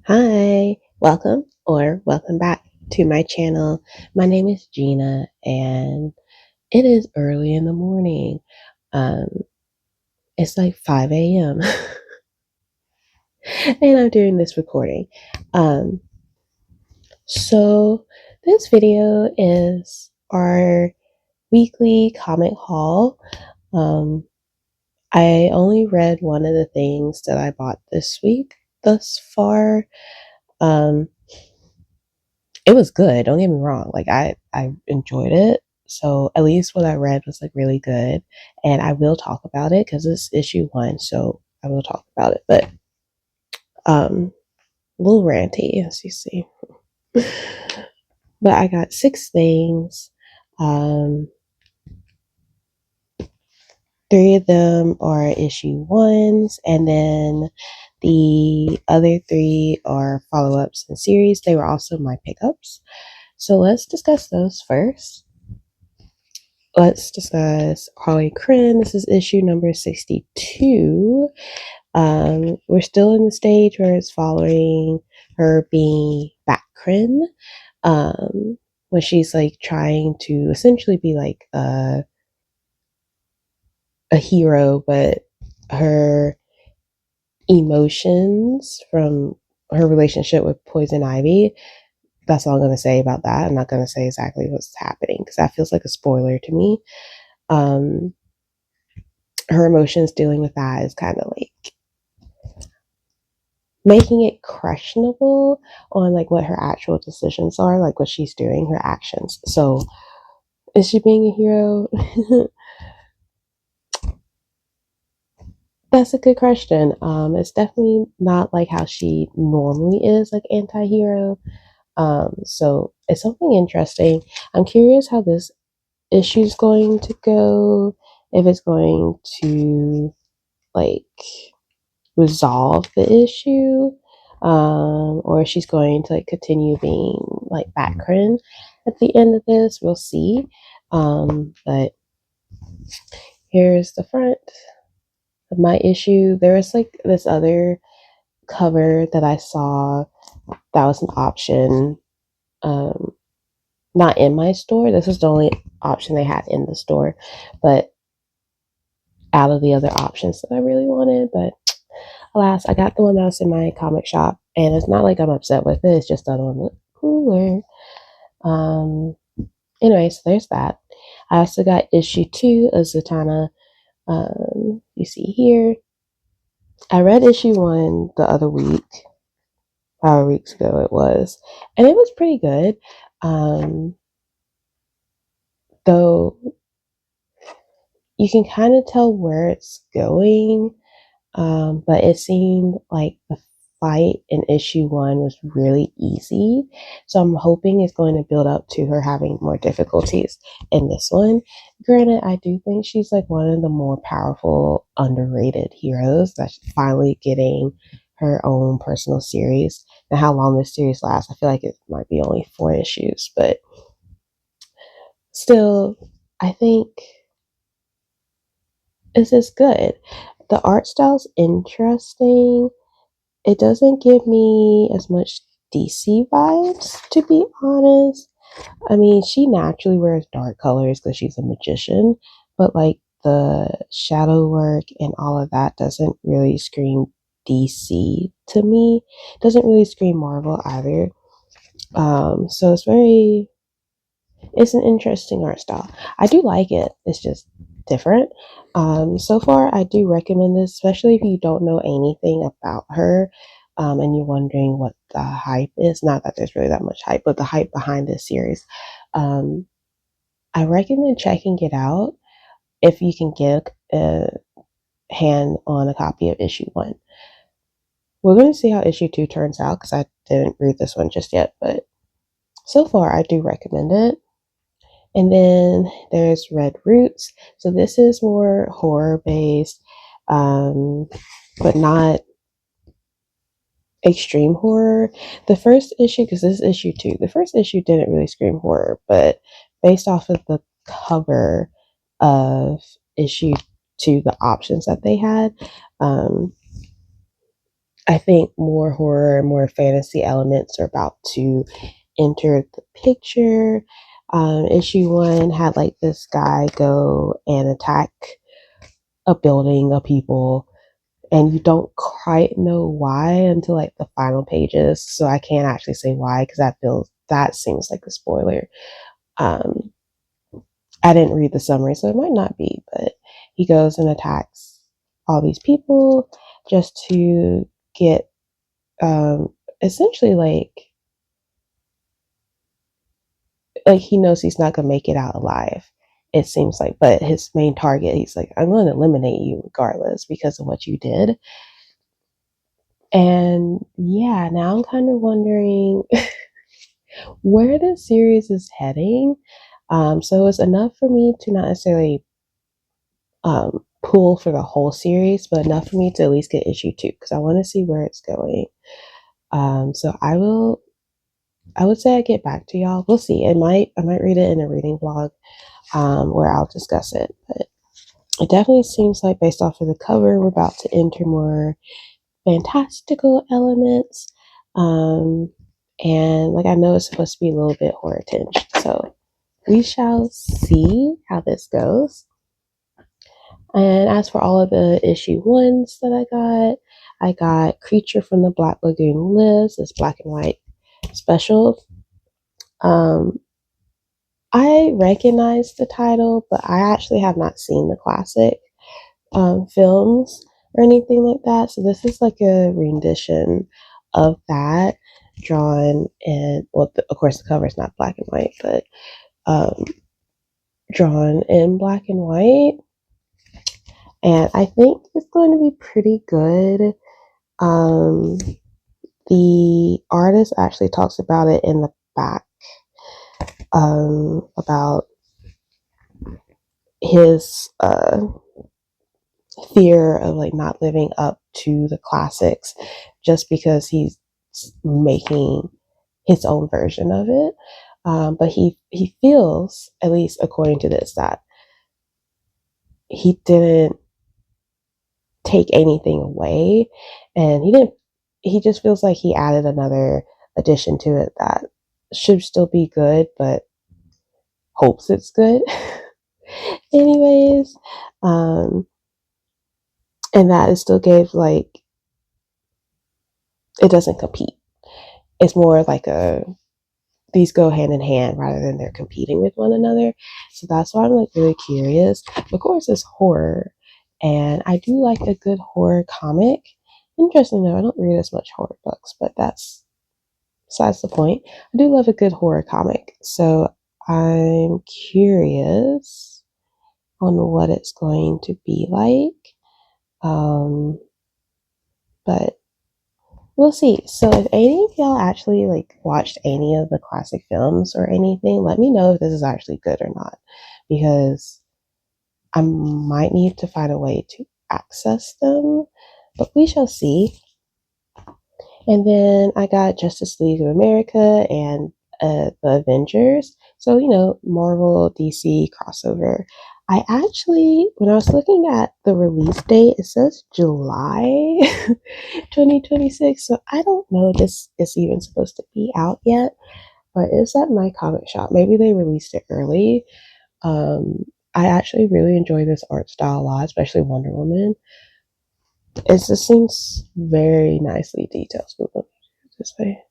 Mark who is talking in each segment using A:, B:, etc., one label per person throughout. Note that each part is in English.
A: Hi, welcome back to my channel. My name is Gina and it is early in the morning. Um, it's like 5 a.m. and I'm doing this recording. Um, so this video is our weekly comic haul. Um, I only read one of the things that I bought this week thus far. Um, it was good. Don't get me wrong. Like I enjoyed it. So at least what I read was like really good, and I will talk about it because it's issue one. So I will talk about it, but a little ranty as you see. But I got six things. Um, three of them are issue ones, and then the other three are follow ups in series. They were also my pickups. So let's discuss those first. Let's discuss Harley Quinn. This is issue number 62. We're still in the stage where it's following her being Batquin, um, when she's like trying to essentially be like a hero, but her emotions from her relationship with Poison Ivy. That's all I'm going to say about that. I'm not going to say exactly what's happening because that feels like a spoiler to me. Um, her emotions dealing with that is kind of like making it questionable on like what her actual decisions are, like what she's doing, her actions. So is she being a hero? That's a good question. It's definitely not like how she normally is, like anti-hero. So it's something interesting. I'm curious how this issue's going to go, if it's going to like resolve the issue, or she's going to like continue being like background at the end of this. We'll see. But here's the front of my issue. There was like this other cover that I saw that was an option, um, not in my store. This was the only option they had in the store, but out of the other options that I really wanted. But alas, I got the one that was in my comic shop, and it's not like I'm upset with it. It's just the other one looked cooler. Um. Anyway, so there's that. I also got issue two of Zatanna. You see here. I read issue one the other week, however weeks ago it was, and it was pretty good. Um, though you can kind of tell where it's going. But it seemed like the fight in issue one was really easy. So I'm hoping it's going to build up to her having more difficulties in this one. Granted, I do think she's like one of the more powerful, underrated heroes that's finally getting her own personal series. And how long this series lasts, I feel like it might be only 4 issues, but still, I think this is good. The art style's interesting. It doesn't give me as much DC vibes, to be honest. I mean, she naturally wears dark colors because she's a magician, but like the shadow work and all of that doesn't really scream DC to me. Doesn't really scream Marvel either. So it's an interesting art style. I do like it. It's just different. So far, I do recommend this, especially if you don't know anything about her, and you're wondering what the hype is. Not that there's really that much hype, but the hype behind this series. Um, I recommend checking it out if you can get a hand on a copy of issue one. We're going to see how issue two turns out because I didn't read this one just yet, but so far, I do recommend it. And then there's Red Roots. So this is more horror based, but not extreme horror. The first issue, because this is issue two, the first issue didn't really scream horror, but based off of the cover of issue two, the options that they had, um, I think more horror and more fantasy elements are about to enter the picture. Issue one had like this guy go and attack a building of people, and you don't quite know why until like the final pages. So I can't actually say why because that seems like a spoiler. Um, I didn't read the summary, so it might not be, but he goes and attacks all these people just to get essentially like he knows he's not gonna make it out alive. It seems like, but his main target, he's like, I'm going to eliminate you regardless because of what you did. And yeah, now I'm kind of wondering where this series is heading. So it's enough for me to not necessarily pull for the whole series, but enough for me to at least get issue two because I want to see where it's going. So I would say I get back to y'all. We'll see. I might read it in a reading blog where I'll discuss it. But it definitely seems like, based off of the cover, we're about to enter more fantastical elements. Um, and like I know it's supposed to be a little bit horror tinged. So we shall see how this goes. And as for all of the issue ones that I got Creature from the Black Lagoon Lives, this black and white special. Um, I recognize the title, but I actually have not seen the classic films or anything like that. So this is like a rendition of that drawn in, well, of course, the cover is not black and white, but um, drawn in black and white. And I think it's going to be pretty good. Um, the artist actually talks about it in the back about his fear of like not living up to the classics just because he's making his own version of it. But he feels, at least according to this, that he didn't take anything away, and he didn't. He just feels like he added another addition to it that should still be good, but hopes it's good. Anyways, and that it still gave like it doesn't compete. It's more like a these go hand in hand rather than they're competing with one another. So that's why I'm like really curious. Of course, it's horror, and I do like a good horror comic. Interesting though, I don't read as much horror books, but that's besides the point. I do love a good horror comic, so I'm curious on what it's going to be like. Um, but we'll see. So if any of y'all actually like watched any of the classic films or anything, let me know if this is actually good or not. Because I might need to find a way to access them. But we shall see. And then I got Justice League of America and the Avengers. So, you know, Marvel, DC crossover. I actually, when I was looking at the release date, it says July 2026. So I don't know if this is even supposed to be out yet, but it's at my comic shop. Maybe they released it early. Um, I actually really enjoy this art style a lot, especially Wonder Woman. It just seems very nicely detailed. So let me do it this way.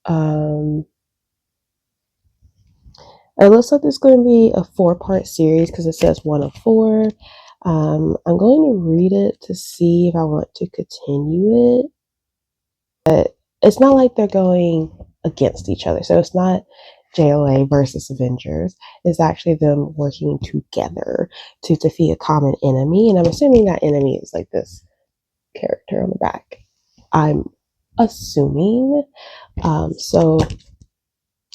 A: Um, it looks like it's going to be a four-part series because it says one of four. I'm going to read it to see if I want to continue it. But it's not like they're going against each other. So it's not JLA versus Avengers. It's actually them working together to defeat a common enemy. And I'm assuming that enemy is like this character on the back. I'm assuming. So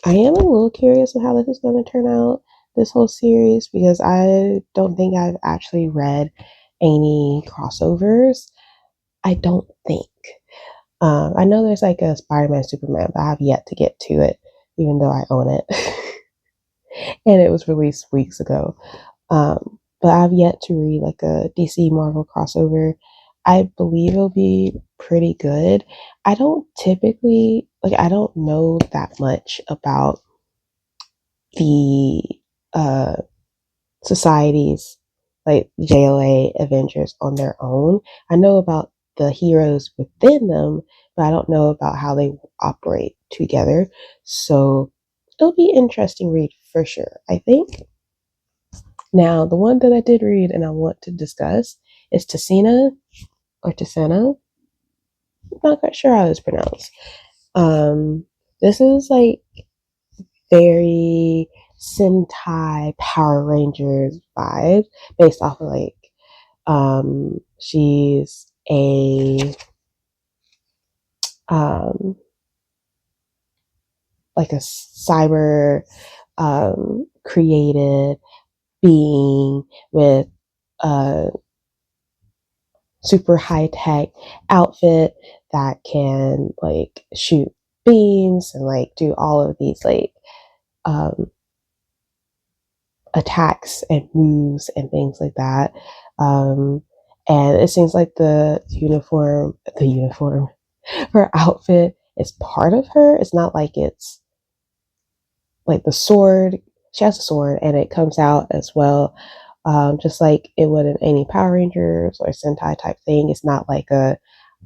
A: I am a little curious on how this is going to turn out, this whole series, because I don't think I've actually read any crossovers. I don't think. I know there's like a Spider-Man Superman, but I have yet to get to it, even though I own it. And it was released weeks ago. But I've yet to read like a DC Marvel crossover. I believe it'll be pretty good. I don't typically I don't know that much about the uh societies like JLA Avengers on their own. I know about the heroes within them, but I don't know about how they operate together. So it'll be interesting read for sure, I think. Now, the one that I did read and I want to discuss is Tessina or Tessena. I'm not quite sure how it's pronounced. Um, this is like very Sentai Power Rangers vibe based off of she's a um like a cyber created being with a super high tech outfit that can like shoot beams and like do all of these um attacks and moves and things like that. Um, and it seems like the uniform, her outfit is part of her. It's not like it's like the sword. She has a sword and it comes out as well. Just like it would in any Power Rangers or Sentai type thing. It's not like a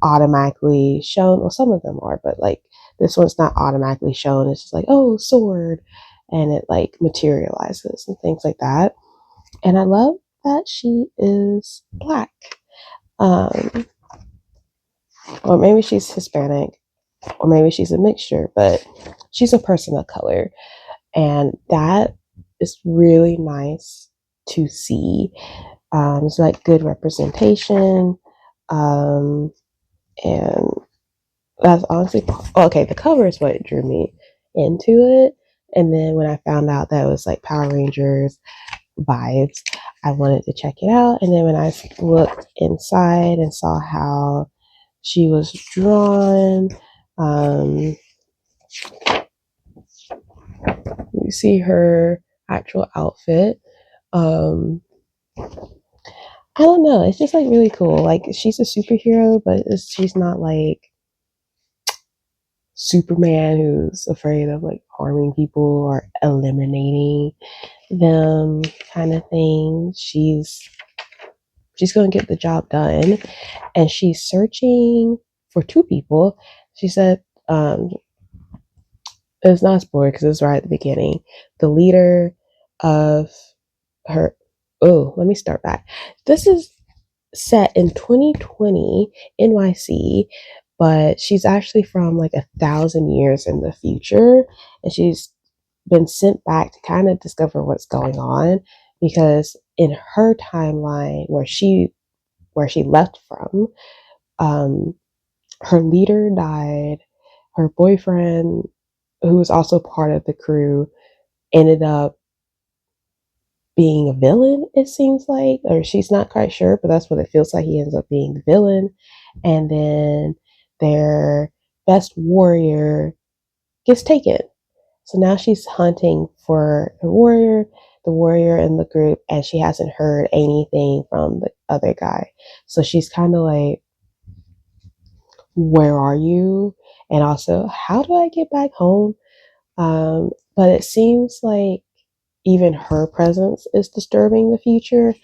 A: automatically shown. Well, some of them are, but like this one's not automatically shown. It's just like, oh, sword, and it like materializes and things like that. And I love that she is black. Um, or maybe she's Hispanic, or maybe she's a mixture, but she's a person of color. And that is really nice to see. It's like good representation. Um, and that's honestly, okay, the cover is what drew me into it. And then when I found out that it was like Power Rangers vibes, I wanted to check it out. And then when I looked inside and saw how she was drawn, um, you see her actual outfit. Um, I don't know. It's just like really cool. Like she's a superhero, but she's not like Superman who's afraid of like harming people or eliminating them kind of thing. She's going to get the job done, and she's searching for two people. She said, it's not a spoiler because it's right at the beginning. The leader of her. Oh, let me start back. This is set in 2020 NYC, but she's actually from like 1,000 years in the future, and she's been sent back to kind of discover what's going on because in her timeline where she left from, um, her leader died. Her boyfriend, who was also part of the crew, ended up being a villain, it seems like, or she's not quite sure, but that's what it feels like. He ends up being the villain. And then their best warrior gets taken. So now she's hunting for the warrior in the group, and she hasn't heard anything from the other guy. So she's kind of like, where are you? And also, how do I get back home? But it seems like even her presence is disturbing the future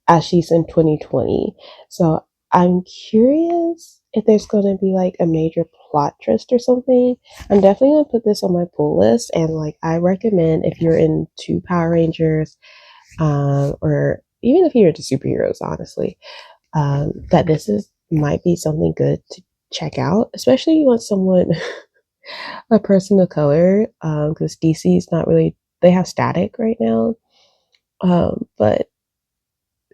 A: as she's in 2020. So I'm curious if there's going to be like a major plot twist or something. I'm definitely going to put this on my pull list. And like, I recommend if you're into Power Rangers, or even if you're into superheroes, honestly, that this is might be something good to check out, especially you want someone, a person of color, because DC is not really, they have static right now. But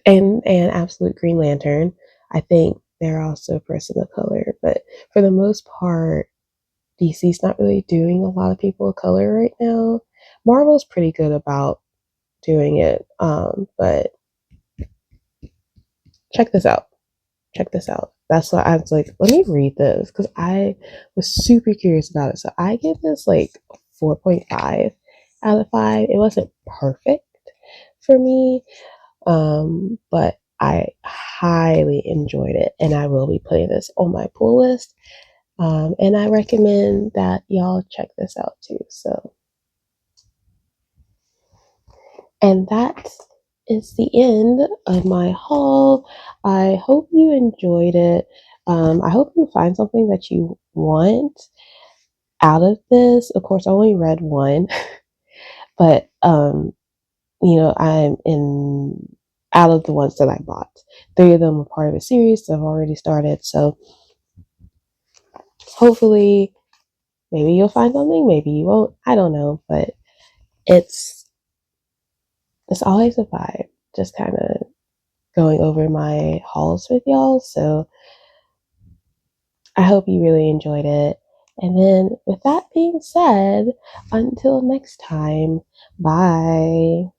A: and Absolute Green Lantern. I think they're also a person of color, but for the most part, DC's not really doing a lot of people of color right now. Marvel's pretty good about doing it, but check this out. Check this out. That's why I was like, let me read this because I was super curious about it. So I give this like 4.5 out of 5. It wasn't perfect for me, but I highly enjoyed it, and I will be putting this on my pull list. And I recommend that y'all check this out too. So, and that is the end of my haul. I hope you enjoyed it. I hope you find something that you want out of this. Of course, I only read one, but I'm in out of the ones that I bought. Three of them are part of a series that I've already started. So hopefully, maybe you'll find something, maybe you won't. I don't know, but it's it's always a vibe. Just kind of going over my hauls with y'all. So I hope you really enjoyed it. And then, with that being said, until next time, bye.